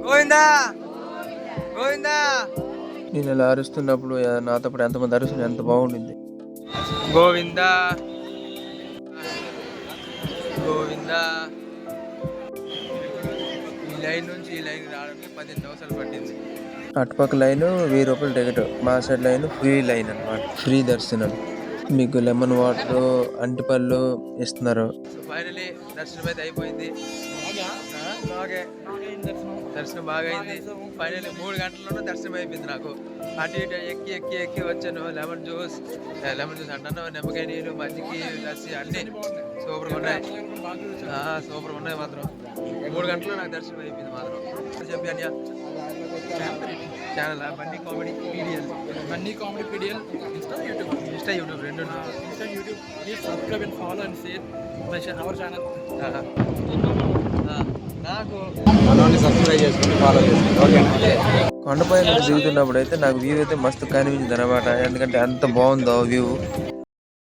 గోవిందా గోవిందా. నేను ఇలా అరుస్తున్నప్పుడు నాతో పాటు ఎంతమంది అరుస్తుంది, ఎంత బాగుండింది. గోవిందా గోవిందా. ఈ లైన్ నుంచి ఈ లైన్ రావడానికి 15 నిమిషాలు పట్టింది. అటుపక్క లైన్ 1000 రూపాయలు టికెట్, మా సైడ్ లైన్ ఫ్రీ లైన్ అనమాట, ఫ్రీ దర్శనం. మీకు లెమన్ వాటర్, అంటిపళ్ళు ఇస్తున్నారు. సో ఫైనలీ దర్శనం అయితే అయిపోయింది. దర్శనం బాగా అయింది. ఫైనలీ 3 గంటల్లోనే దర్శనం అయిపోయింది. నాకు అటు ఇటు ఎక్కి ఎక్కి ఎక్కి వచ్చాను. లెమన్ జ్యూస్ అంటాను, నిమ్మకాయ నీళ్ళు, మజ్జిగ, లస్సీ అన్నీ సూపర్గా ఉన్నాయి. సూపర్గా ఉన్నాయి మాత్రం. 3 గంటల్లో నాకు దర్శనం అయిపోయింది మాత్రం. చెప్పి అన్యా ఛానల్ బన్నీ కామెడీ పీడియల్ ఇన్స్టా యూట్యూబ్ రెండు. Please subscribe and follow and share our channel. నాకు సబ్స్క్రైబ్ చేసుకుని ఫాలో చేసుకోండి. ఓకే. కొండపై దిగుతున్నప్పుడు అయితే నాకు వ్యూ అయితే మస్తు కనిపించింది అనమాట. ఎందుకంటే అంత బాగుందో వ్యూ.